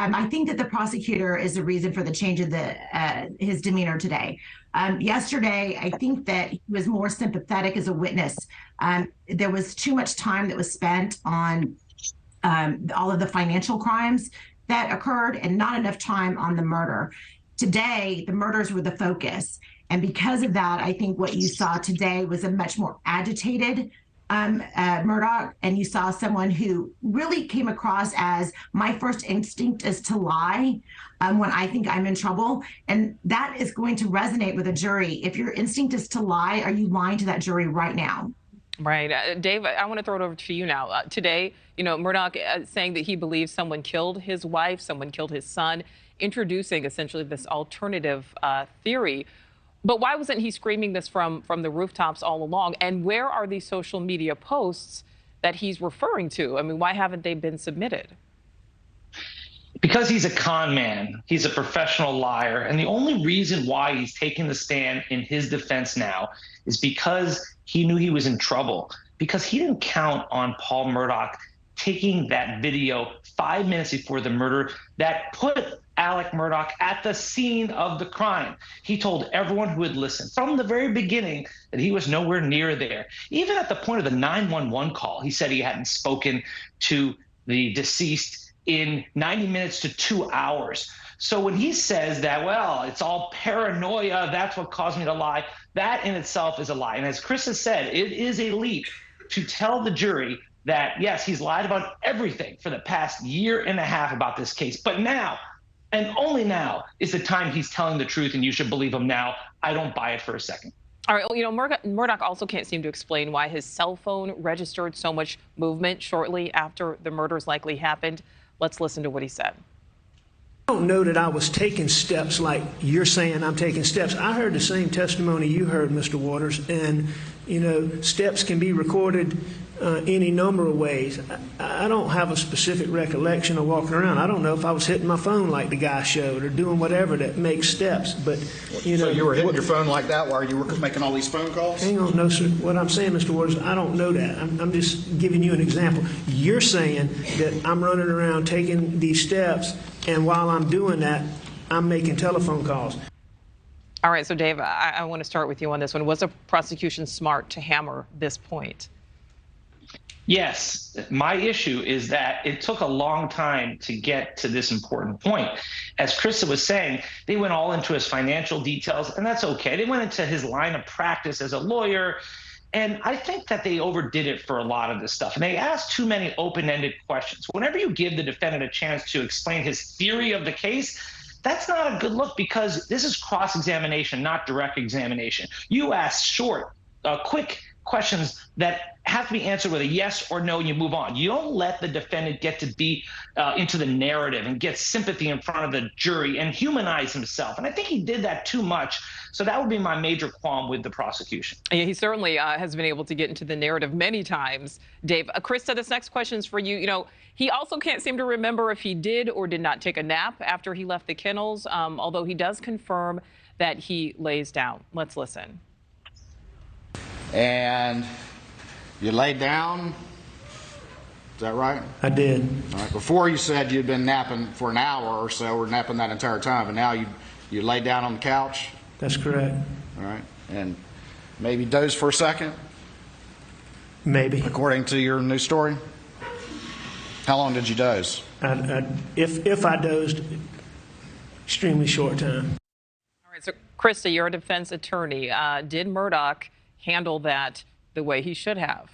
I think that the prosecutor is the reason for the change of his demeanor today. Yesterday, I think that he was more sympathetic as a witness. There was too much time that was spent on all of the financial crimes that occurred and not enough time on the murder. Today, the murders were the focus. And because of that, I think what you saw today was a much more agitated Murdaugh, and you saw someone who really came across as, my first instinct is to lie when I think I'm in trouble. And that is going to resonate with a jury. If your instinct is to lie, are you lying to that jury right now? Right. Dave, I want to throw it over to you now. Today, Murdaugh saying that he believes someone killed his wife, someone killed his son, introducing essentially this alternative theory. But why wasn't he screaming this from the rooftops all along? And where are these social media posts that he's referring to? I mean, why haven't they been submitted? Because he's a con man. He's a professional liar. And the only reason why he's taking the stand in his defense now is because he knew he was in trouble, because he didn't count on Paul Murdaugh taking that video 5 minutes before the murder that put Alex Murdaugh at the scene of the crime. He told everyone who would listen from the very beginning that he was nowhere near there. Even at the point of the 911 call, he said he hadn't spoken to the deceased in 90 minutes to 2 hours. So when he says that, well, it's all paranoia, that's what caused me to lie, that in itself is a lie. And as Chris has said, it is a leap to tell the jury that, yes, he's lied about everything for the past year and a half about this case. But now, and only now, is the time he's telling the truth, and you should believe him now. I don't buy it for a second. All right, well, Murdaugh also can't seem to explain why his cell phone registered so much movement shortly after the murders likely happened. Let's listen to what he said. I don't know that I was taking steps like you're saying I'm taking steps. I heard the same testimony you heard, Mr. Waters, and, steps can be recorded any number of ways. I don't have a specific recollection of walking around. I don't know if I was hitting my phone like the guy showed or doing whatever that makes steps, but, So you were hitting your phone like that while you were making all these phone calls? Hang on, no, sir. What I'm saying, Mr. Waters, I don't know that. I'm just giving you an example. You're saying that I'm running around taking these steps, and while I'm doing that, I'm making telephone calls. All right, so Dave, I want to start with you on this one. Was the prosecution smart to hammer this point? Yes. My issue is that it took a long time to get to this important point. As Christa was saying, they went all into his financial details, and that's okay. They went into his line of practice as a lawyer, and I think that they overdid it for a lot of this stuff. And they asked too many open-ended questions. Whenever you give the defendant a chance to explain his theory of the case, that's not a good look, because this is cross-examination, not direct examination. You ask short, quick questions that have to be answered with a yes or no, and you move on. You don't let the defendant get to be into the narrative and get sympathy in front of the jury and humanize himself. And I think he did that too much. So that would be my major qualm with the prosecution. Yeah, he certainly has been able to get into the narrative many times. Dave, Christa, this next question is for you. He also can't seem to remember if he did or did not take a nap after he left the kennels, although he does confirm that he lays down. Let's listen. And you laid down, is that right? I did. All right. Before you said you'd been napping for an hour or so, or napping that entire time, and now you laid down on the couch? That's correct. All right. And maybe dozed for a second? Maybe. According to your new story? How long did you doze? If I dozed, extremely short time. All right, so Christa, you're a defense attorney. Did Murdaugh handle that the way he should have?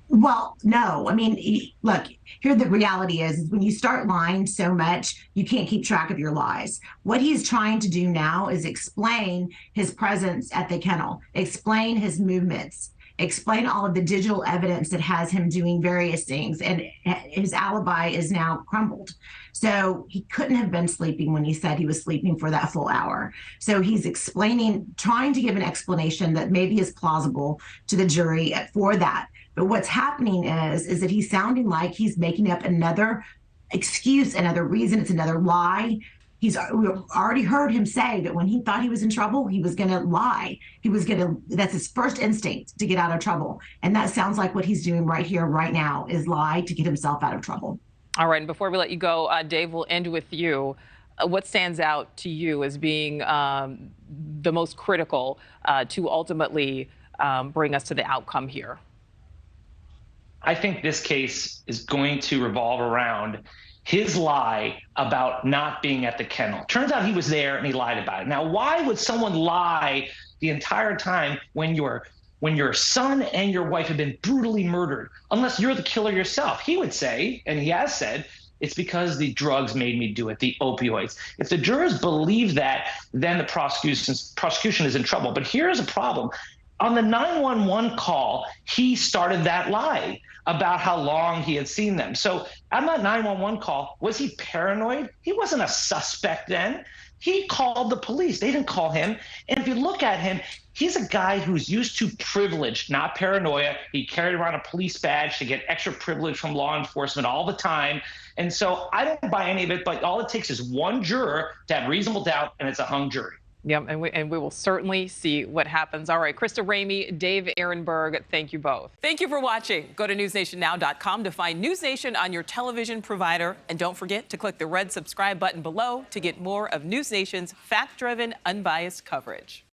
Well, no. I mean, look, here the reality is when you start lying so much, you can't keep track of your lies. What he's trying to do now is explain his presence at the kennel, explain his movements, explain all of the digital evidence that has him doing various things, and his alibi is now crumbled. So he couldn't have been sleeping when he said he was sleeping for that full hour. So he's explaining, trying to give an explanation that maybe is plausible to the jury for that. But what's happening is that he's sounding like he's making up another excuse, another reason, it's another lie. We've already heard him say that when he thought he was in trouble, he was going to lie. That's his first instinct, to get out of trouble. And that sounds like what he's doing right here, right now, is lie to get himself out of trouble. All right, and before we let you go, Dave, we'll end with you. What stands out to you as being the most critical to ultimately bring us to the outcome here? I think this case is going to revolve around his lie about not being at the kennel. Turns out he was there and he lied about it. Now, why would someone lie the entire time when your son and your wife have been brutally murdered, unless you're the killer yourself? He would say, and he has said, it's because the drugs made me do it, the opioids. If the jurors believe that, then the prosecution is in trouble. But here's a problem. On the 911 call, he started that lie about how long he had seen them. So on that 911 call, was he paranoid? He wasn't a suspect then. He called the police. They didn't call him. And if you look at him, he's a guy who's used to privilege, not paranoia. He carried around a police badge to get extra privilege from law enforcement all the time. And so I don't buy any of it, but all it takes is one juror to have reasonable doubt, and it's a hung jury. Yep, and we will certainly see what happens. All right, Christa Ramey, Dave Aronberg, thank you both. Thank you for watching. Go to newsnationnow.com to find NewsNation on your television provider. And don't forget to click the red subscribe button below to get more of NewsNation's fact-driven, unbiased coverage.